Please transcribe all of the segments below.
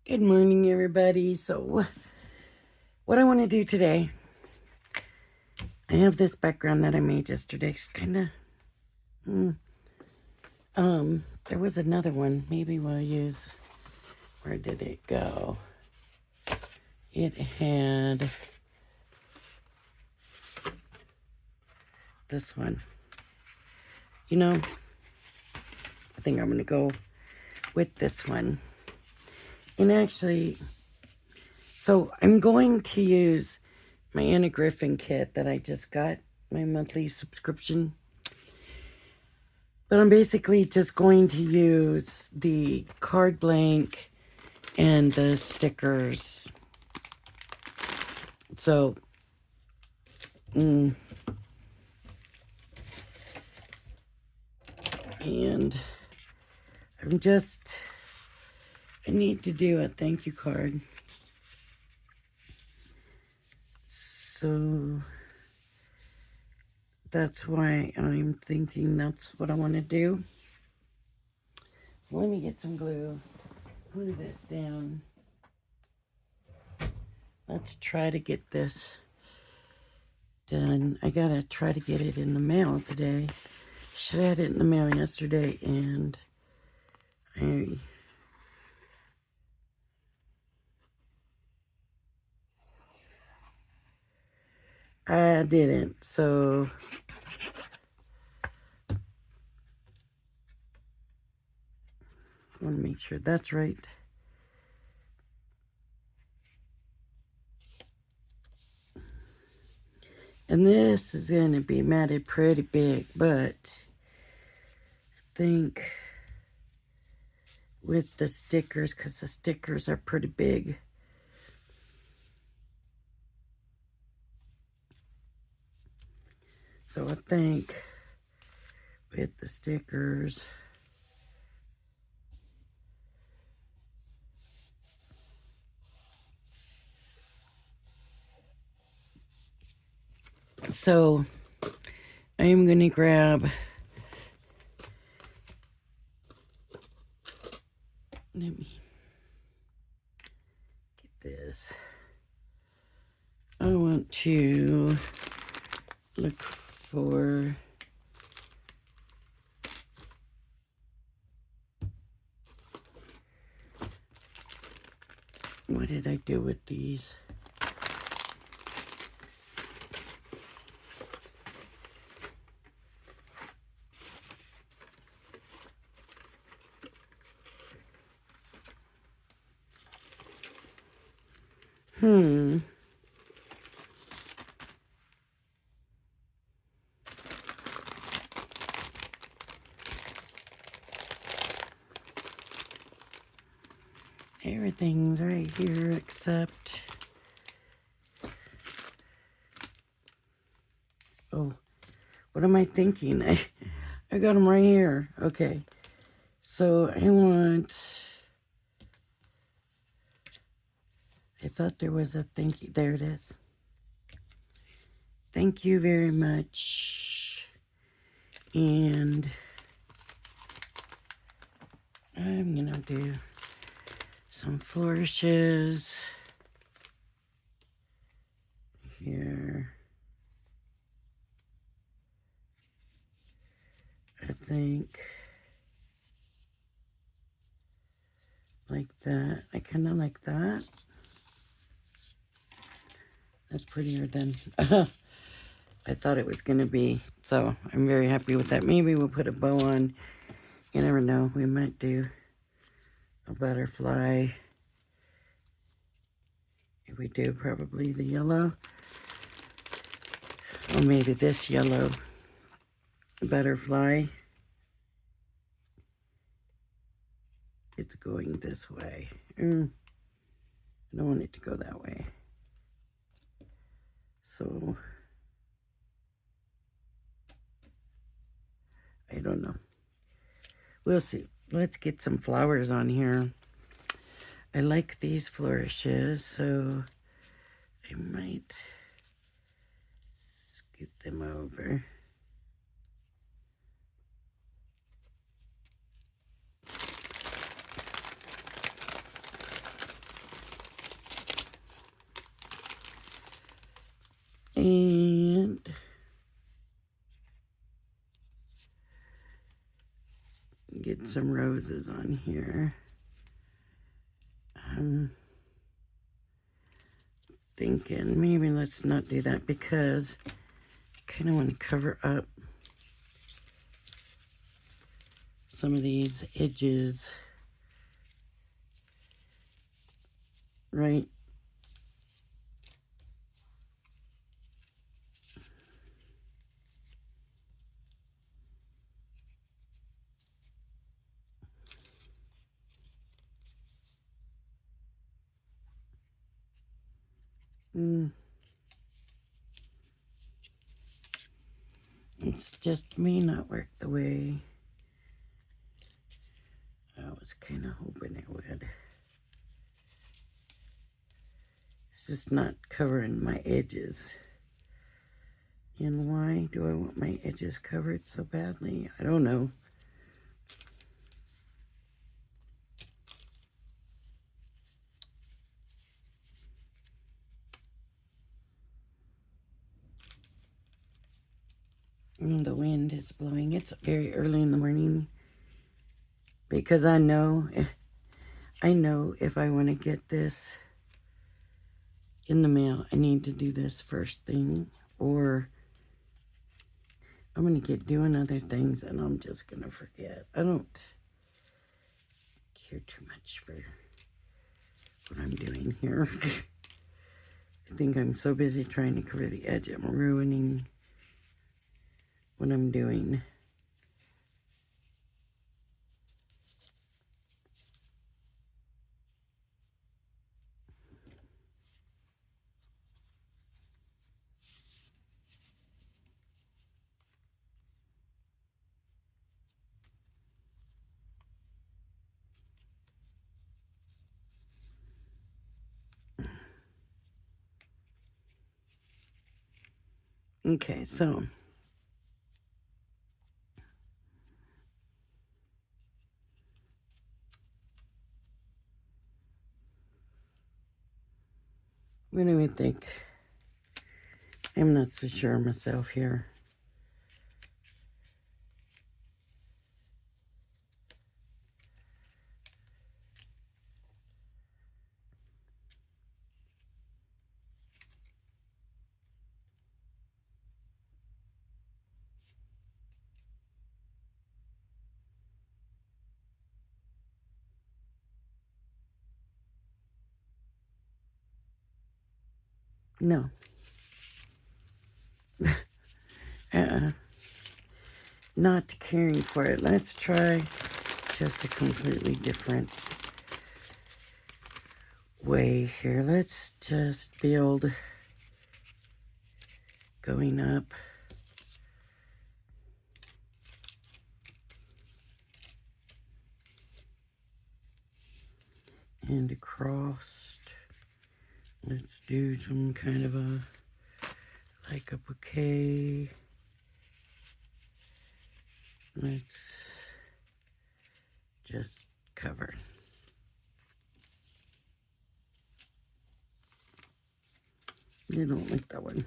Good morning, everybody. So, what I want to do today, I have this background that I made yesterday. It's kind of, there was another one. Maybe we'll use, where did it go? It had this one. You know, I think I'm going to go with this one. And actually, so I'm going to use my Anna Griffin kit that I just got, my monthly subscription. But I'm basically just going to use the card blank and the stickers. So, and I need to do a thank you card. So, that's why I'm thinking that's what I want to do. So let me get some glue, glue this down. Let's try to get this done. I gotta try to get it in the mail today. Should have had it in the mail yesterday, and I didn't. So I want to make sure that's right. And this is going to be matted pretty big, but I think with the stickers, because the stickers are pretty big. So I think with the stickers, so I am going to grab, let me get this. I want to look for, what did I do with these? Everything's right here except, oh, what am I thinking? I got them right here. Okay. So I thought there was a thank you. There it is. Thank you very much. And I'm going to do some flourishes here. I think like that. I kind of like that. That's prettier than I thought it was going to be. So I'm very happy with that. Maybe we'll put a bow on. You never know. We might do a butterfly. If we do, probably the yellow. Or maybe this yellow butterfly. It's going this way. I don't want it to go that way. So, I don't know. We'll see. Let's get some flowers on here. I like these flourishes, so I might scoot them over. And get some roses on here. Thinking maybe let's not do that because I kind of want to cover up some of these edges, right? It's just may not work the way I was kind of hoping it would. It's just not covering my edges. And why do I want my edges covered so badly? I don't know. And the wind is blowing. It's very early in the morning because I know if I want to get this in the mail, I need to do this first thing, or I'm going to get doing other things and I'm just going to forget. I don't care too much for what I'm doing here. I think I'm so busy trying to cover the edge, I'm ruining what I'm doing. Okay, so what do we think? I'm not so sure of myself here. No. Not caring for it. Let's try just a completely different way here. Let's just build going up and across. Let's do some kind of like a bouquet. Let's just cover. I don't like that one.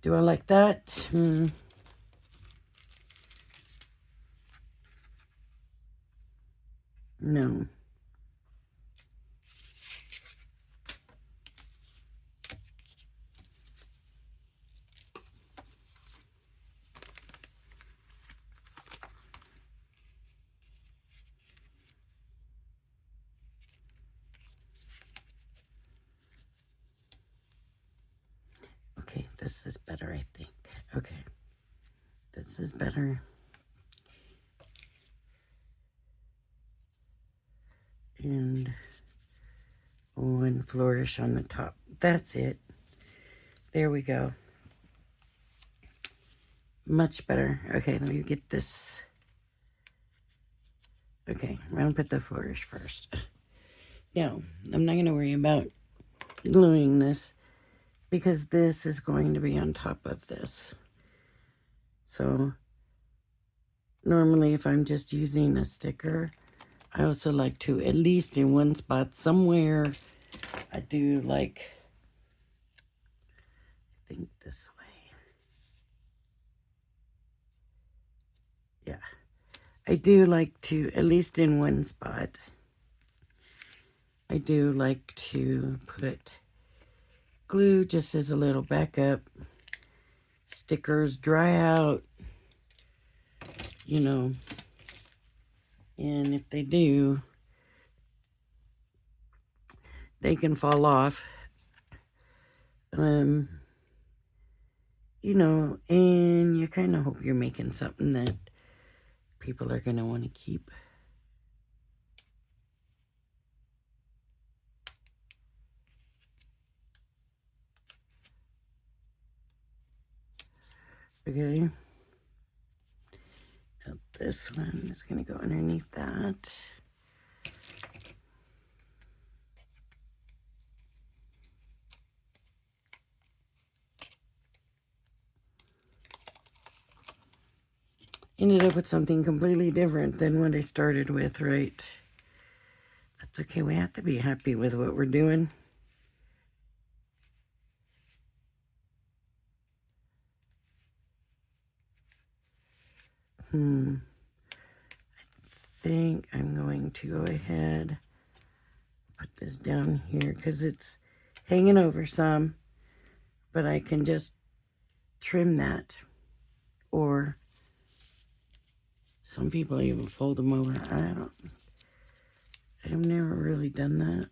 Do I like that? No. Okay, this is better, I think. Okay, this is better. And one flourish on the top. That's it. There we go. Much better. Okay, let me get this. Okay, I'm going to put the flourish first. Now, I'm not going to worry about gluing this because this is going to be on top of this. So, normally if I'm just using a sticker, I also like to, at least in one spot somewhere, I do like, I think this way. Yeah. I do like to, at least in one spot, I do like to put glue just as a little backup. Stickers dry out, you know, and if they do, they can fall off. You know, and you kind of hope you're making something that people are going to want to keep. Okay. Now this one is going to go underneath that. Ended up with something completely different than what I started with, right? That's okay. We have to be happy with what we're doing. I think I'm going to go ahead, put this down here because it's hanging over some, but I can just trim that, or some people even fold them over. I've never really done that.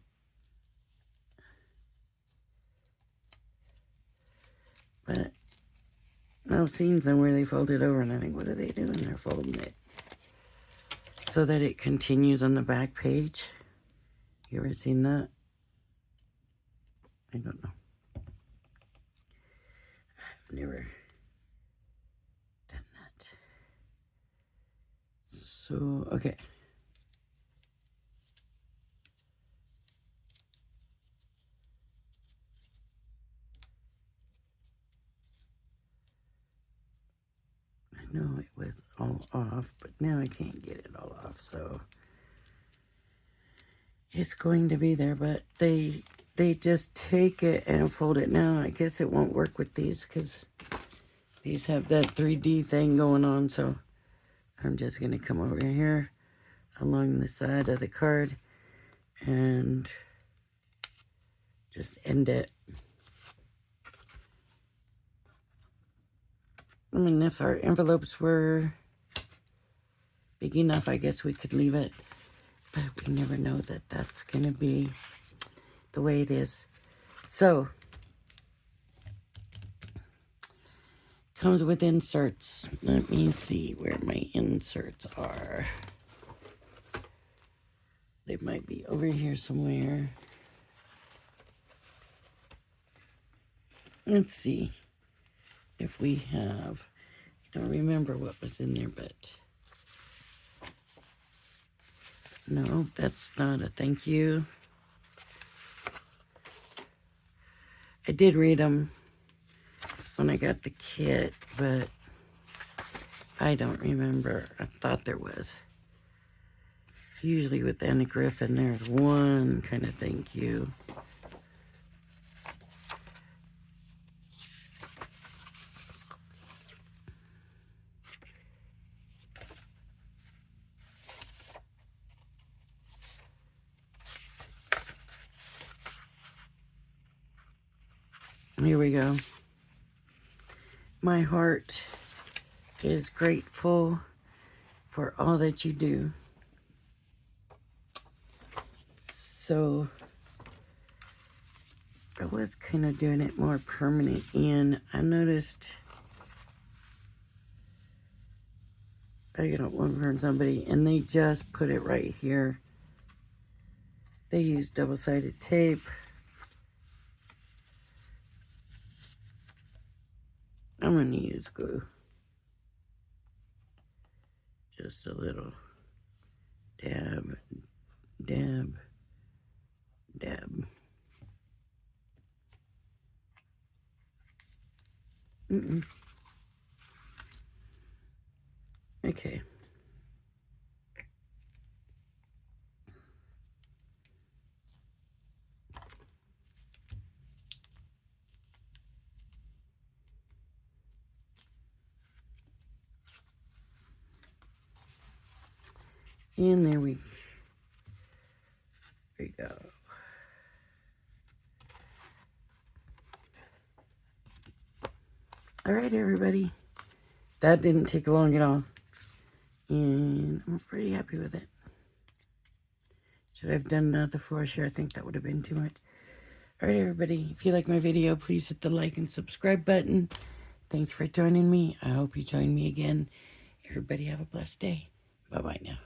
But I've seen some where they fold it over and I think, what are they doing? They're folding it so that it continues on the back page. You ever seen that? I don't know. I've never done that. So, okay. I know it was all off, but now I can't get it all off, so it's going to be there, but they just take it and fold it. Now, I guess it won't work with these because these have that 3D thing going on, so I'm just going to come over here along the side of the card and just end it. I mean, if our envelopes were big enough, I guess we could leave it, but we never know that that's going to be the way it is. So, comes with inserts. Let me see where my inserts are. They might be over here somewhere. Let's see if we have. I don't remember what was in there, but no, that's not a thank you. I did read them when I got the kit, but I don't remember. I thought there was. Usually with Anna Griffin, there's one kind of thank you. Here we go. My heart is grateful for all that you do. So I was kind of doing it more permanent, and I noticed I got one from somebody and they just put it right here. They use double-sided tape. I'm going to use glue. Just a little dab, dab, dab. Okay. And there we go. All right, everybody. That didn't take long at all. And I'm pretty happy with it. Should I have done the floor share? I think that would have been too much. All right, everybody. If you like my video, please hit the like and subscribe button. Thank you for joining me. I hope you join me again. Everybody have a blessed day. Bye-bye now.